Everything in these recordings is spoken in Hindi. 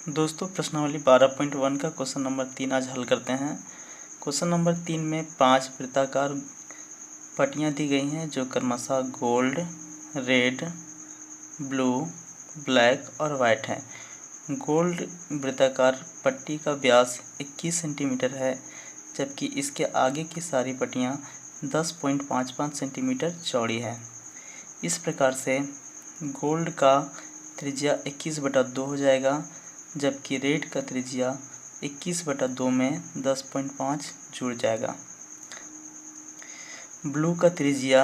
दोस्तों प्रश्नावली 12.1 का क्वेश्चन नंबर 3 आज हल करते हैं। क्वेश्चन नंबर 3 में 5 वृत्ताकार पट्टियाँ दी गई हैं जो क्रमशः गोल्ड, रेड, ब्लू, ब्लैक और वाइट हैं। गोल्ड वृत्ताकार पट्टी का व्यास 21 सेंटीमीटर है, जबकि इसके आगे की सारी पट्टियाँ 10.55 सेंटीमीटर चौड़ी है। इस प्रकार से गोल्ड का त्रिज्या 21/2 हो जाएगा, जबकि रेड का त्रिज्या 21/2 में 10.5 जुड़ जाएगा। ब्लू का त्रिज्या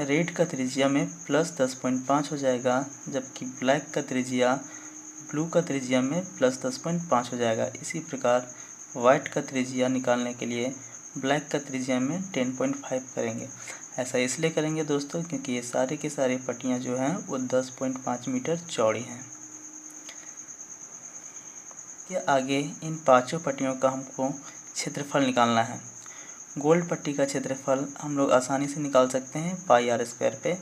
रेड का त्रिज्या में प्लस 10.5 हो जाएगा, जबकि ब्लैक का त्रिज्या ब्लू का त्रिज्या में प्लस 10.5 हो जाएगा। इसी प्रकार वाइट का त्रिज्या निकालने के लिए ब्लैक का त्रिज्या में 10.5 करेंगे। ऐसा इसलिए करेंगे दोस्तों क्योंकि ये सारे के सारे पट्टियाँ जो हैं वो 10.5 मीटर चौड़ी हैं। के आगे इन पांचों पट्टियों का हमको क्षेत्रफल निकालना है। गोल्ड पट्टी का क्षेत्रफल हम लोग आसानी से निकाल सकते हैं पाई आर स्क्वायर पे।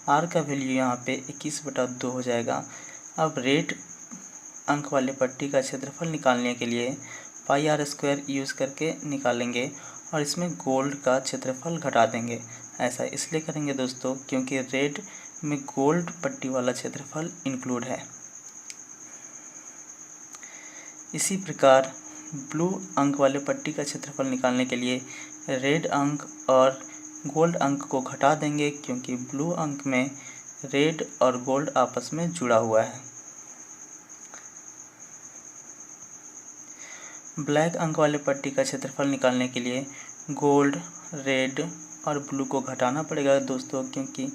आर का वैल्यू यहाँ पे 21/2 हो जाएगा। अब रेड अंक वाले पट्टी का क्षेत्रफल निकालने के लिए पाई आर स्क्वायर यूज़ करके निकालेंगे और इसमें गोल्ड का क्षेत्रफल घटा देंगे। ऐसा इसलिए करेंगे दोस्तों क्योंकि रेड में गोल्ड पट्टी वाला क्षेत्रफल इंक्लूड है। इसी प्रकार ब्लू अंक वाले पट्टी का क्षेत्रफल निकालने के लिए रेड अंक और गोल्ड अंक को घटा देंगे क्योंकि ब्लू अंक में रेड और गोल्ड आपस में जुड़ा हुआ है। ब्लैक अंक वाले पट्टी का क्षेत्रफल निकालने के लिए गोल्ड, रेड और ब्लू को घटाना पड़ेगा दोस्तों, क्योंकि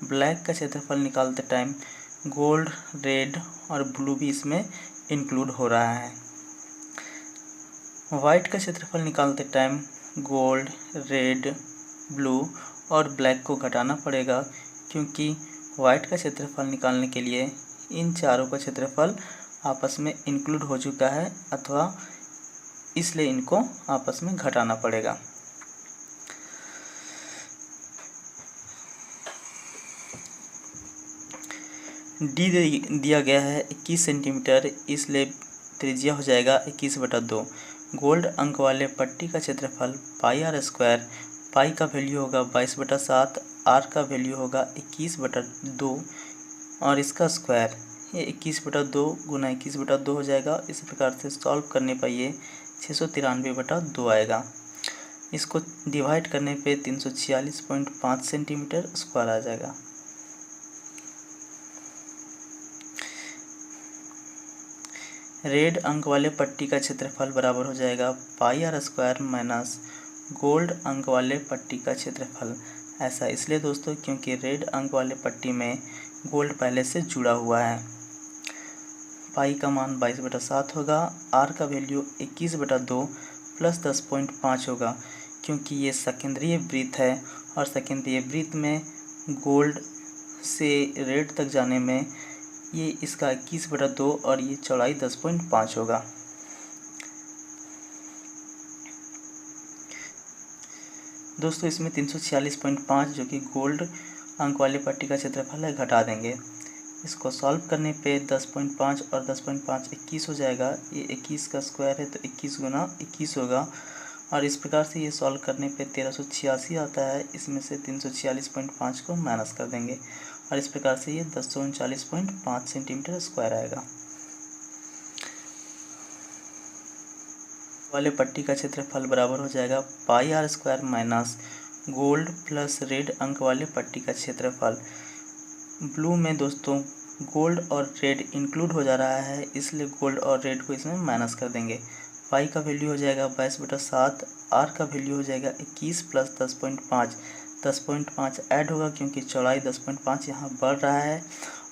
ब्लैक का क्षेत्रफल निकालते टाइम गोल्ड, रेड और ब्लू भी इसमें इंक्लूड हो रहा है। वाइट का क्षेत्रफल निकालते टाइम गोल्ड, रेड, ब्लू और ब्लैक को घटाना पड़ेगा, क्योंकि वाइट का क्षेत्रफल निकालने के लिए इन चारों का क्षेत्रफल आपस में इंक्लूड हो चुका है, अथवा इसलिए इनको आपस में घटाना पड़ेगा। डी दिया गया है 21 सेंटीमीटर, इसलिए त्रिज्या हो जाएगा 21/2। गोल्ड अंक वाले पट्टी का क्षेत्रफल पाई आर स्क्वायर, पाई का वैल्यू होगा 22/7, आर का वैल्यू होगा 21/2 और इसका स्क्वायर ये 21/2 गुना 21/2 हो जाएगा। इस प्रकार से सॉल्व करने पर ये 693/2 आएगा। इसको डिवाइड करने पे 346.5 सेंटीमीटर स्क्वायर आ जाएगा। रेड अंक वाले पट्टी का क्षेत्रफल बराबर हो जाएगा pi r square minus gold अंक वाले पट्टी का क्षेत्रफल। ऐसा इसलिए दोस्तों क्योंकि रेड अंक वाले पट्टी में गोल्ड पहले से जुड़ा हुआ है। पाई का मान 22/7 होगा, आर का वैल्यू 21/2 प्लस 10.5 होगा, क्योंकि ये सेकेंडरी वृत्त है और सेकेंडरी वृत्त में गोल्ड से रेड तक जाने में ये इसका 21/2 और ये चौड़ाई 10.5 होगा। दोस्तों इसमें 346.5 जो कि गोल्ड अंक वाले पट्टी का क्षेत्रफल है घटा देंगे। इसको सॉल्व करने पे 10.5 और 10.5 21 हो जाएगा। ये 21 का स्क्वायर है तो 21 गुना 21 होगा और इस प्रकार से ये सॉल्व करने पे 1386 आता है। इसमें से 346.5 को माइनस कर देंगे और इस प्रकार से ये 1039.5 सेंटीमीटर स्क्वायर आएगा। वाले पट्टी का क्षेत्रफल बराबर हो जाएगा pi r square minus gold plus red अंक वाले पट्टी का क्षेत्रफल। ब्लू में दोस्तों गोल्ड और रेड इंक्लूड हो जा रहा है, इसलिए गोल्ड और रेड को इसमें माइनस कर देंगे। पाई का वैल्यू हो जाएगा 22/7, आर का वैल्यू हो जाएगा 21 प्लस 10.5। 10.5 ऐड होगा क्योंकि चौड़ाई 10.5 यहाँ बढ़ रहा है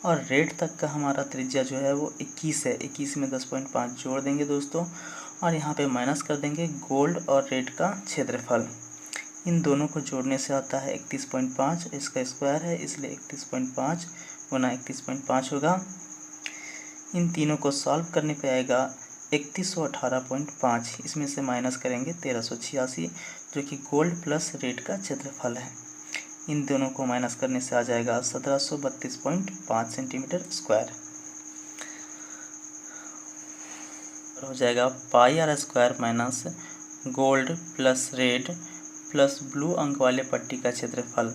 और रेड तक का हमारा त्रिज्या जो है वो 21 है। 21 में 10.5 जोड़ देंगे दोस्तों और यहाँ पे माइनस कर देंगे गोल्ड और रेड का क्षेत्रफल। इन दोनों को जोड़ने से आता है 31.5, इसका स्क्वायर है इसलिए 31.5 गुना 31.5 होगा। इन तीनों को सॉल्व करने पे आएगा 3118.5। इसमें से माइनस करेंगे 1386 जो कि गोल्ड प्लस रेड का क्षेत्रफल है। इन दोनों को माइनस करने से आ जाएगा 1732.5 सेंटीमीटर स्क्वायर। हो जाएगा pi r square minus gold plus red plus blue अंक वाले पट्टी का क्षेत्रफल।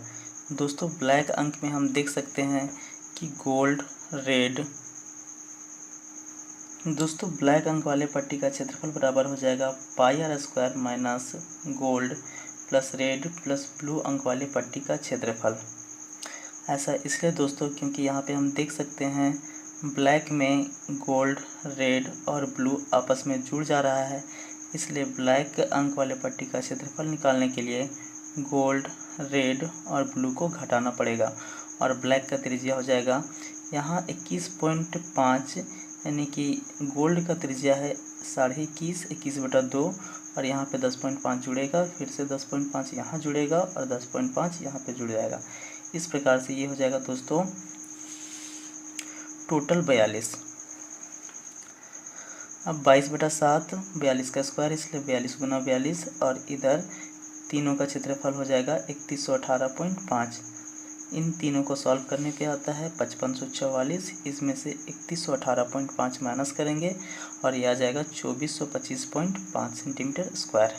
दोस्तों ब्लैक अंक में हम देख सकते हैं कि गोल्ड रेड, दोस्तों ब्लैक अंक वाले पट्टी का क्षेत्रफल बराबर हो जाएगा pi r square minus gold plus red plus blue अंक वाली पट्टी का क्षेत्रफल। ऐसा इसलिए दोस्तों क्योंकि यहाँ पे हम देख सकते हैं ब्लैक में गोल्ड रेड और ब्लू आपस में जुड़ जा रहा है, इसलिए ब्लैक अंक वाले पट्टी का क्षेत्रफल निकालने के लिए गोल्ड रेड और ब्लू को घटाना पड़ेगा और ब्लैक का त्रिज्या हो जाएगा यहाँ 21.5, यानी कि गोल्ड का त्रिज्या है 21.5, 21/2 और यहाँ पे 10.5 जुड़ेगा, फिर से 10.5 यहाँ जुड़ेगा और 10.5 यहाँ पे जुड़ जाएगा। इस प्रकार से ये हो जाएगा दोस्तों टोटल 42। अब 22/7 42 का स्क्वायर, इसलिए 42 गुना 42 और इधर तीनों का क्षेत्रफल हो जाएगा 3118.5। इन तीनों को सॉल्व करने पे आता है 5544। इसमें से 3118.5 माइनस करेंगे और यह आ जाएगा 2425.5 सेंटीमीटर स्क्वायर।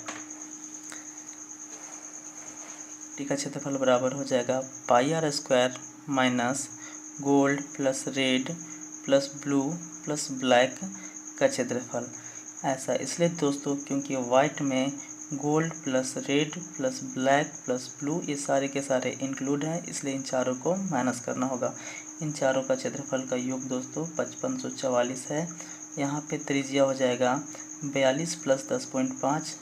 पट्टी का क्षेत्रफल बराबर हो जाएगा pi r square minus gold plus red plus blue plus black का क्षेत्रफल। ऐसा इसलिए दोस्तों क्योंकि वाइट में gold plus red plus black plus blue ये सारे के सारे इंक्लूड हैं, इसलिए इन चारों को माइनस करना होगा। इन चारों का क्षेत्रफल का योग दोस्तों 5544 है। यहाँ पे त्रिज्या हो जाएगा 42 प्लस 10.5,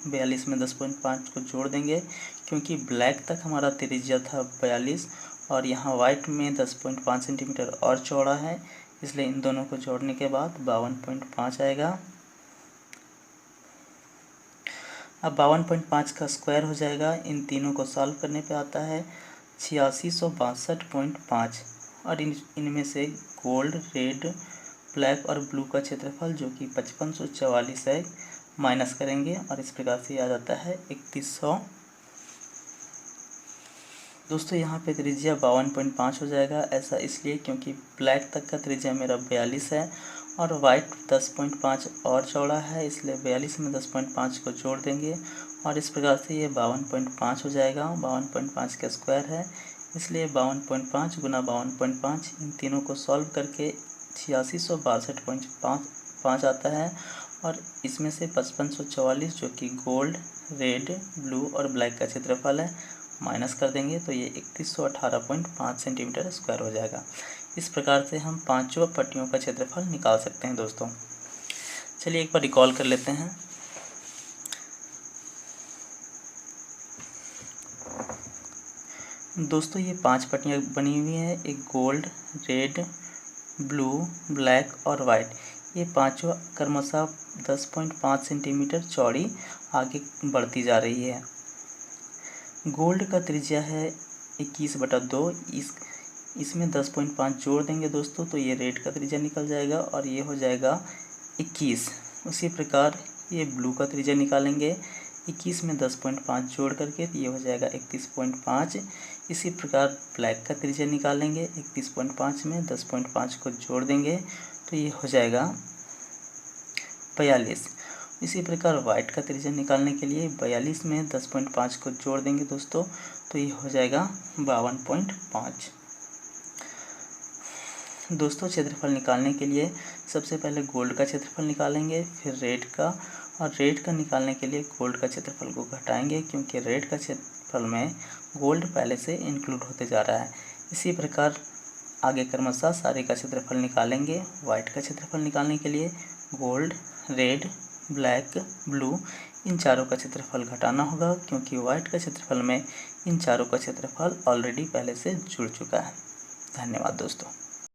42 में 10.5 को जोड़ देंगे क्योंकि ब्लैक तक हमारा त्रिज्या था 42 और यहाँ वाइट में 10.5 सेंटीमीटर और चौड़ा है, इसलिए इन दोनों को जोड़ने के बाद 52.5 आएगा। अब 52.5 का स्क्वायर हो जाएगा, इन तीनों को सॉल्व करने पे आता है 8662.5 और इनमें से गोल्ड रेड ब्लैक और ब्लू का क्षेत्रफल जो कि 5544 है माइनस करेंगे और इस प्रकार से आ जाता है 3100। दोस्तों यहाँ पे त्रिज्या 52.5 हो जाएगा। ऐसा इसलिए क्योंकि ब्लैक तक का त्रिज्या मेरा 42 है और वाइट 10.5 और चौड़ा है, इसलिए 42 में 10.5 को जोड़ देंगे और इस प्रकार से ये 52.5 हो जाएगा। 52.5 का स्क्वायर है, इसलिए 52.5 गुना 52.5 इन तीनों को सॉल्व करके 8662.5 आता है और इसमें से 5544 जो कि गोल्ड रेड ब्लू और ब्लैक का क्षेत्रफल है माइनस कर देंगे तो ये 3118.5 सेंटीमीटर स्क्वायर हो जाएगा। इस प्रकार से हम पांचों पट्टियों का क्षेत्रफल निकाल सकते हैं दोस्तों। चलिए एक बार रिकॉल कर लेते हैं। दोस्तों ये 5 पट्टियाँ बनी हुई हैं, एक गोल्ड रेड ब्लू ब्लैक और वाइट। ये पांचों क्रमशः 10.5 सेंटीमीटर चौड़ी आगे बढ़ती जा रही है। गोल्ड का त्रिज्या है 21/2, इसमें 10.5 जोड़ देंगे दोस्तों तो ये रेड का त्रिज्या निकल जाएगा और ये हो जाएगा 21। उसी प्रकार ये ब्लू का त्रिज्या निकालेंगे, 21 में 10.5 जोड़ करके ये हो जाएगा 31.5। इसी प्रकार ब्लैक का त्रिज्या निकालेंगे, 31.5 में 10.5 को जोड़ देंगे तो ये हो जाएगा 42। इसी प्रकार वाइट का त्रिज्या निकालने के लिए 42 में 10.5 को जोड़ देंगे दोस्तों तो ये हो जाएगा 52.5। दोस्तों क्षेत्रफल निकालने के लिए सबसे पहले गोल्ड का क्षेत्रफल निकालेंगे, फिर रेड का, और रेड का निकालने के लिए गोल्ड का क्षेत्रफल को घटाएंगे क्योंकि रेड का क्षेत्रफल में गोल्ड पहले से इंक्लूड होते जा रहा है। इसी प्रकार आगे क्रमशः सारे का क्षेत्रफल निकालेंगे। वाइट का क्षेत्रफल निकालने के लिए gold red black blue in चारों का क्षेत्रफल घटाना होगा क्योंकि वाइट का क्षेत्रफल में इन चारों का क्षेत्रफल ऑलरेडी पहले से जुड़ चुका है। धन्यवाद दोस्तों।